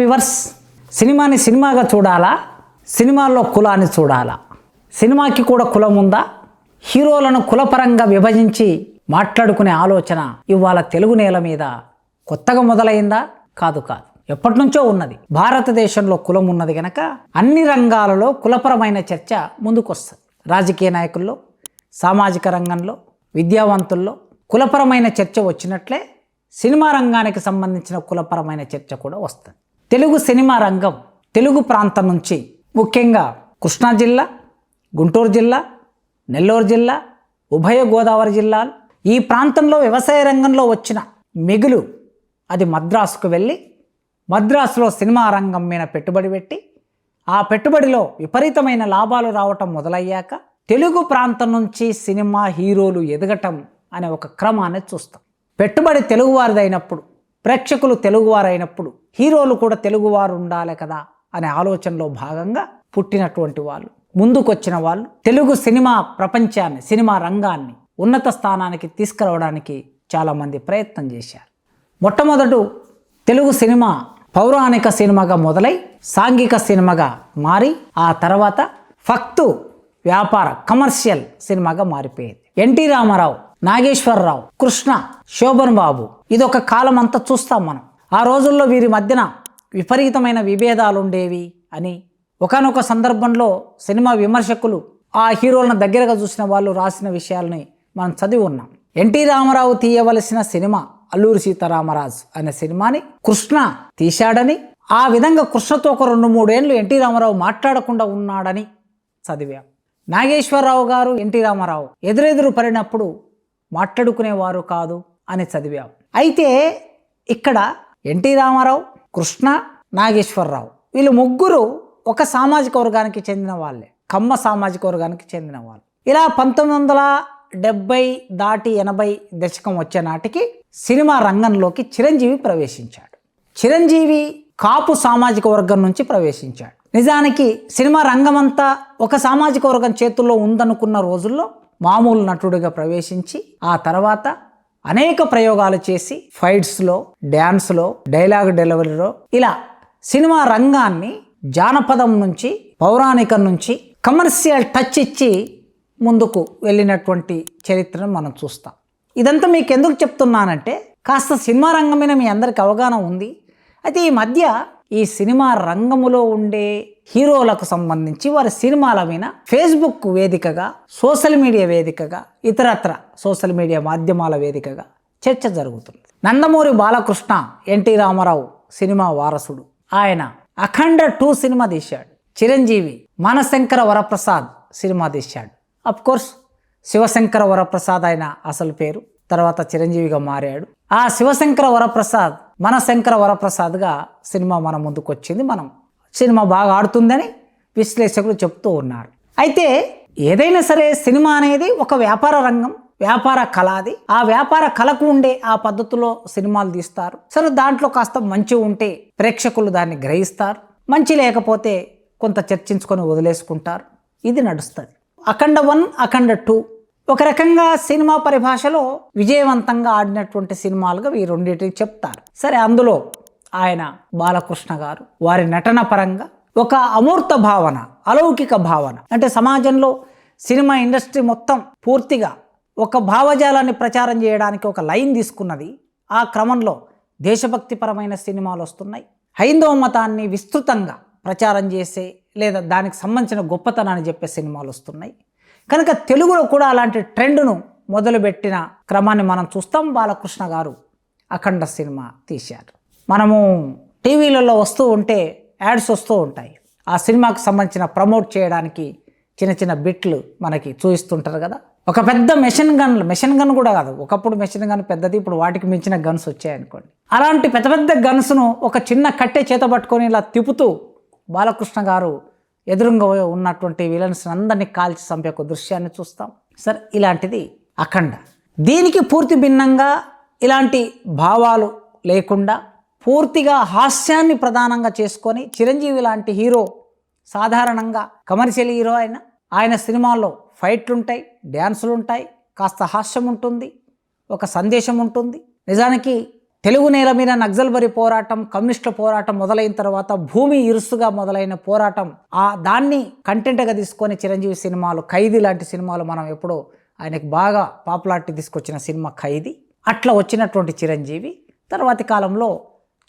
Viewers, సినిమాని సినిమాగా చూడాలా, సినిమాల్లో కులాన్ని చూడాలా? సినిమాకి కూడా కులం ఉందా? హీరోలను కులపరంగా విభజించి మాట్లాడుకునే ఆలోచన ఇవాళ తెలుగు నేల మీద కొత్తగా మొదలైందా? కాదు, ఎప్పటి నుంచో ఉన్నది. భారతదేశంలో కులం ఉన్నది గనక అన్ని రంగాలలో కులపరమైన చర్చ ముందుకొస్తుంది. రాజకీయ నాయకుల్లో, సామాజిక రంగంలో, విద్యావంతుల్లో కులపరమైన చర్చ వచ్చినట్లే సినిమా రంగానికి సంబంధించిన కులపరమైన చర్చ కూడా వస్తుంది. తెలుగు సినిమా రంగం తెలుగు ప్రాంతం నుంచి ముఖ్యంగా కృష్ణా జిల్లా, గుంటూరు జిల్లా, నెల్లూరు జిల్లా, ఉభయ గోదావరి జిల్లాలు, ఈ ప్రాంతంలో వ్యవసాయ రంగంలో వచ్చిన మిగులు అది మద్రాసుకు వెళ్ళి మద్రాసులో సినిమా రంగం మీద పెట్టుబడి పెట్టి ఆ పెట్టుబడిలో విపరీతమైన లాభాలు రావటం మొదలయ్యాక తెలుగు ప్రాంతం నుంచి సినిమా హీరోలు ఎదగటం అనే ఒక క్రమాన్ని చూస్తాం. పెట్టుబడి తెలుగువారిదైనప్పుడు, ప్రేక్షకులు తెలుగువారైనప్పుడు హీరోలు కూడా తెలుగువారు ఉండాలి కదా అనే ఆలోచనలో భాగంగా పుట్టినటువంటి వాళ్ళు, ముందుకొచ్చిన వాళ్ళు తెలుగు సినిమా ప్రపంచాన్ని, సినిమా రంగాన్ని ఉన్నత స్థానానికి తీసుకురావడానికి చాలామంది ప్రయత్నం చేశారు. మొట్టమొదట తెలుగు సినిమా పౌరాణిక సినిమాగా మొదలై సాంఘిక సినిమాగా మారి ఆ తర్వాత ఫక్తు వ్యాపార కమర్షియల్ సినిమాగా మారిపోయింది. ఎన్టీ రామారావు, నాగేశ్వరరావు, కృష్ణ, శోభన్ బాబు, ఇదొక కాలం అంతా చూస్తాం మనం. ఆ రోజుల్లో వీరి మధ్యన విపరీతమైన విభేదాలు ఉండేవి అని ఒకానొక సందర్భంలో సినిమా విమర్శకులు, ఆ హీరోలను దగ్గరగా చూసిన వాళ్ళు రాసిన విషయాలని మనం చదివి ఉన్నాం. ఎన్టీ రామారావు తీయవలసిన సినిమా అల్లూరి సీతారామరాజు అనే సినిమాని కృష్ణ తీశాడని, ఆ విధంగా కృష్ణతో ఒక 2-3 ఏళ్ళు ఎన్టీ రామారావు మాట్లాడకుండా ఉన్నాడని చదివాం. నాగేశ్వరరావు గారు, ఎన్టీ రామారావు ఎదురెదురు పడినప్పుడు మాట్లాడుకునేవారు కాదు అని చదివాం. అయితే ఇక్కడ ఎన్టీ రామారావు, కృష్ణ, నాగేశ్వరరావు వీళ్ళు ముగ్గురు ఒక సామాజిక వర్గానికి చెందిన వాళ్ళే, కమ్మ సామాజిక వర్గానికి చెందిన వాళ్ళు. ఇలా 1970 దాటి 80 దశకం వచ్చే నాటికి సినిమా రంగంలోకి చిరంజీవి ప్రవేశించాడు. చిరంజీవి కాపు సామాజిక వర్గం నుంచి ప్రవేశించాడు. నిజానికి సినిమా రంగమంతా ఒక సామాజిక వర్గం చేతుల్లో ఉందనుకున్న రోజుల్లో మామూలు నటుడిగా ప్రవేశించి ఆ తర్వాత అనేక ప్రయోగాలు చేసి ఫైట్స్లో, డ్యాన్స్లో, డైలాగ్ డెలివరీలో ఇలా సినిమా రంగాన్ని జానపదం నుంచి, పౌరాణికం నుంచి కమర్షియల్ టచ్ ఇచ్చి ముందుకు వెళ్ళినటువంటి చరిత్రను మనం చూస్తాం. ఇదంతా మీకు ఎందుకు చెప్తున్నానంటే కాస్త సినిమా రంగం మీద మీ అందరికి అవగాహన ఉంది. అయితే ఈ మధ్య ఈ సినిమా రంగములో ఉండే హీరోలకు సంబంధించి వారి సినిమాల మీద ఫేస్బుక్ వేదికగా, సోషల్ మీడియా వేదికగా, ఇతరత్ర సోషల్ మీడియా మాధ్యమాల వేదికగా చర్చ జరుగుతుంది. నందమూరి బాలకృష్ణ ఎన్టీ రామారావు సినిమా వారసుడు. ఆయన అఖండ 2 సినిమా తీశాడు. చిరంజీవి మనశంకర వరప్రసాద్ సినిమా తీశాడు. కోర్స్ శివశంకర వరప్రసాద్ ఆయన అసలు పేరు, తర్వాత చిరంజీవిగా మారాడు. ఆ శివశంకర వరప్రసాద్ మనశంకర వరప్రసాద్గా సినిమా మన ముందుకు వచ్చింది. మనం సినిమా బాగా ఆడుతుందని విశ్లేషకులు చెప్తూ ఉన్నారు. అయితే ఏదైనా సరే సినిమా అనేది ఒక వ్యాపార రంగం, వ్యాపార కళ. అది ఆ వ్యాపార కళకు ఉండే ఆ పద్ధతిలో సినిమాలు తీస్తారు. సరే, దాంట్లో కాస్త మంచి ఉంటే ప్రేక్షకులు దాన్ని గ్రహిస్తారు, మంచి లేకపోతే కొంత చర్చించుకొని వదిలేసుకుంటారు. ఇది నడుస్తుంది. అఖండ 1, అఖండ 2 ఒక రకంగా సినిమా పరిభాషలో విజయవంతంగా ఆడినటువంటి సినిమాలుగా ఈ రెండింటిని చెప్తారు. సరే, అందులో ఆయన బాలకృష్ణ గారు వారి నటన పరంగా ఒక అమూర్త భావన, అలౌకిక భావన, అంటే సమాజంలో సినిమా ఇండస్ట్రీ మొత్తం పూర్తిగా ఒక భావజాలాన్ని ప్రచారం చేయడానికి ఒక లైన్ తీసుకున్నది. ఆ క్రమంలో దేశభక్తిపరమైన సినిమాలు వస్తున్నాయి. హైందవ మతాన్ని విస్తృతంగా ప్రచారం చేసే లేదా దానికి సంబంధించిన గొప్పతనాన్ని చెప్పే సినిమాలు వస్తున్నాయి. కనుక తెలుగులో కూడా అలాంటి ట్రెండ్ను మొదలుపెట్టిన క్రమాన్ని మనం చూస్తాం. బాలకృష్ణ గారు అఖండ సినిమా తీశారు. మనము టీవీలలో వస్తూ ఉంటే యాడ్స్ వస్తూ ఉంటాయి. ఆ సినిమాకు సంబంధించిన ప్రమోట్ చేయడానికి చిన్న చిన్న బిట్లు మనకి చూపిస్తుంటారు కదా. ఒక పెద్ద మెషిన్ గన్ కూడా కాదు, ఒకప్పుడు మెషిన్ గన్ పెద్దది, ఇప్పుడు వాటికి మించిన గన్స్ వచ్చాయనుకోండి. అలాంటి పెద్ద పెద్ద గన్స్ను ఒక చిన్న కట్టె చేత పట్టుకొని ఇలా తిప్పుతూ బాలకృష్ణ గారు ఎదురుగా ఉన్నటువంటి విలన్స్ అందరినీ కాల్చి చంపే ఒక దృశ్యాన్ని చూస్తాం. సరే, ఇలాంటిది అఖండ. దీనికి పూర్తి భిన్నంగా ఇలాంటి భావాలు లేకుండా పూర్తిగా హాస్యాన్ని ప్రధానంగా చేసుకొని చిరంజీవి లాంటి హీరో, సాధారణంగా కమర్షియల్ హీరో ఆయన సినిమాల్లో ఫైట్లు ఉంటాయి, డ్యాన్సులు ఉంటాయి, కాస్త హాస్యం ఉంటుంది, ఒక సందేశం ఉంటుంది. నిజానికి తెలుగు నేల మీద నక్సల్బరీ పోరాటం, కమ్యూనిస్టుల పోరాటం మొదలైన తర్వాత భూమి ఇరుసుగా మొదలైన పోరాటం దాన్ని కంటెంట్గా తీసుకొని చిరంజీవి సినిమాలు, ఖైదీ లాంటి సినిమాలు మనం ఎప్పుడో ఆయనకు బాగా పాపులారిటీ తీసుకొచ్చిన సినిమా ఖైదీ. అట్లా వచ్చినటువంటి చిరంజీవి తర్వాతి కాలంలో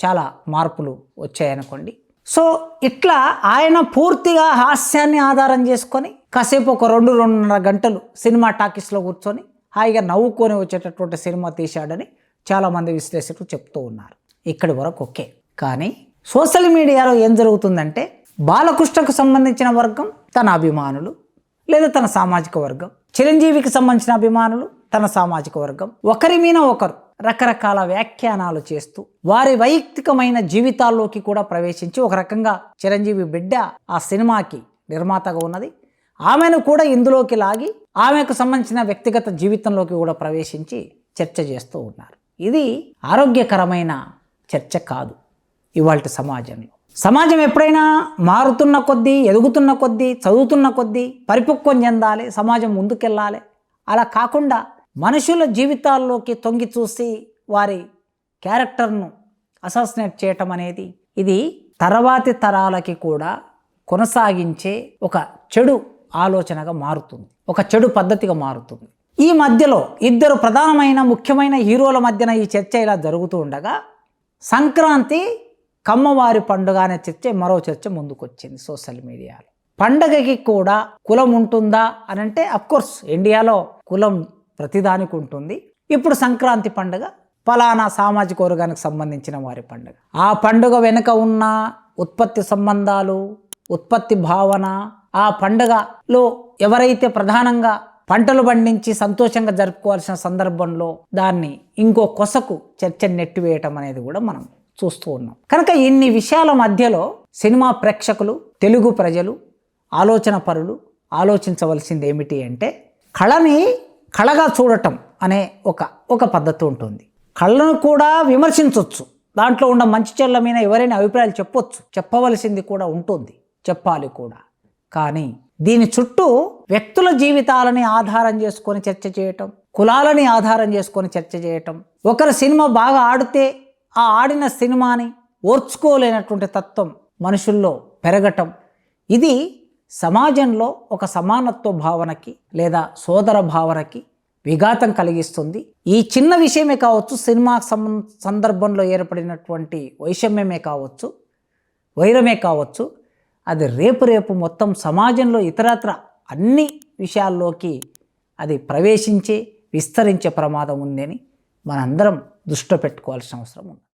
చాలా మార్పులు వచ్చాయనుకోండి. సో ఇట్లా ఆయన పూర్తిగా హాస్యాన్ని ఆధారం చేసుకొని కాసేపు ఒక 2-2.5 గంటలు సినిమా టాకీస్లో కూర్చొని హాయిగా నవ్వుకొని వచ్చేటటువంటి సినిమా తీశాడని చాలామంది విశ్లేషకులు చెప్తూ ఉన్నారు. ఇక్కడి వరకు ఓకే. కానీ సోషల్ మీడియాలో ఏం జరుగుతుందంటే బాలకృష్ణకు సంబంధించిన వర్గం తన అభిమానులు లేదా తన సామాజిక వర్గం, చిరంజీవికి సంబంధించిన అభిమానులు తన సామాజిక వర్గం, ఒకరి మీద ఒకరు రకరకాల వ్యాఖ్యానాలు చేస్తూ వారి వైయక్తికమైన జీవితాల్లోకి కూడా ప్రవేశించి ఒక రకంగా చిరంజీవి బిడ్డ ఆ సినిమాకి నిర్మాతగా ఉన్నది, ఆమెను కూడా ఇందులోకి లాగి ఆమెకు సంబంధించిన వ్యక్తిగత జీవితంలోకి కూడా ప్రవేశించి చర్చ చేస్తూ ఉన్నారు. ఇది ఆరోగ్యకరమైన చర్చ కాదు ఇవాళ సమాజంలో. సమాజం ఎప్పుడైనా మారుతున్న కొద్దీ, ఎదుగుతున్న కొద్దీ, చదువుతున్న కొద్దీ పరిపక్వం చెందాలి, సమాజం ముందుకెళ్ళాలి. అలా కాకుండా మనుషుల జీవితాల్లోకి తొంగి చూసి వారి క్యారెక్టర్ను అసాసినేట్ చేయటం అనేది ఇది తర్వాతి తరాలకి కూడా కొనసాగించే ఒక చెడు ఆలోచనగా మారుతుంది, ఒక చెడు పద్ధతిగా మారుతుంది. ఈ మధ్యలో ఇద్దరు ప్రధానమైన ముఖ్యమైన హీరోల మధ్యన ఈ చర్చ ఇలా జరుగుతూ ఉండగా సంక్రాంతి కమ్మవారి పండుగ అనే చర్చ, మరో చర్చ ముందుకొచ్చింది సోషల్ మీడియాలో. పండగకి కూడా కులం ఉంటుందా అని అంటే అఫ్కోర్స్ ఇండియాలో కులం ప్రతిదానికి ఉంటుంది. ఇప్పుడు సంక్రాంతి పండుగ ఫలానా సామాజిక వర్గానికి సంబంధించిన వారి పండుగ. ఆ పండుగ వెనుక ఉన్న ఉత్పత్తి సంబంధాలు, ఉత్పత్తి భావన, ఆ పండుగలో ఎవరైతే ప్రధానంగా పంటలు పండించి సంతోషంగా జరుపుకోవాల్సిన సందర్భంలో దాన్ని ఇంకో కొసకు చర్చ నెట్టివేయటం అనేది కూడా మనం చూస్తూ ఉన్నాం. కనుక ఇన్ని విషయాల మధ్యలో సినిమా ప్రేక్షకులు, తెలుగు ప్రజలు, ఆలోచన పరులు ఆలోచించవలసింది ఏమిటి అంటే కళని కళగా చూడటం అనే ఒక పద్ధతి ఉంటుంది. కళను కూడా విమర్శించవచ్చు, దాంట్లో ఉన్న మంచి చెడ్ల మీద ఎవరైనా అభిప్రాయాలు చెప్పొచ్చు, చెప్పవలసింది కూడా ఉంటుంది, చెప్పాలి కూడా. కానీ దీని చుట్టూ వ్యక్తుల జీవితాలని ఆధారం చేసుకొని చర్చ చేయటం, కులాలని ఆధారం చేసుకొని చర్చ చేయటం, ఒకరు సినిమా బాగా ఆడితే ఆ ఆడిన సినిమాని ఓర్చుకోలేనటువంటి తత్వం మనుషుల్లో పెరగటం, ఇది సమాజంలో ఒక సమానత్వ భావనకి లేదా సోదర భావనకి విఘాతం కలిగిస్తుంది. ఈ చిన్న విషయమే కావచ్చు, సినిమా సందర్భంలో ఏర్పడినటువంటి వైషమ్యమే కావచ్చు, వైరమే కావచ్చు, అది రేపు మొత్తం సమాజంలో ఇతరత్ర అన్ని విషయాల్లోకి అది ప్రవేశించే, విస్తరించే ప్రమాదం ఉందని మనందరం దృష్టిలో పెట్టుకోవాల్సిన అవసరం ఉంది.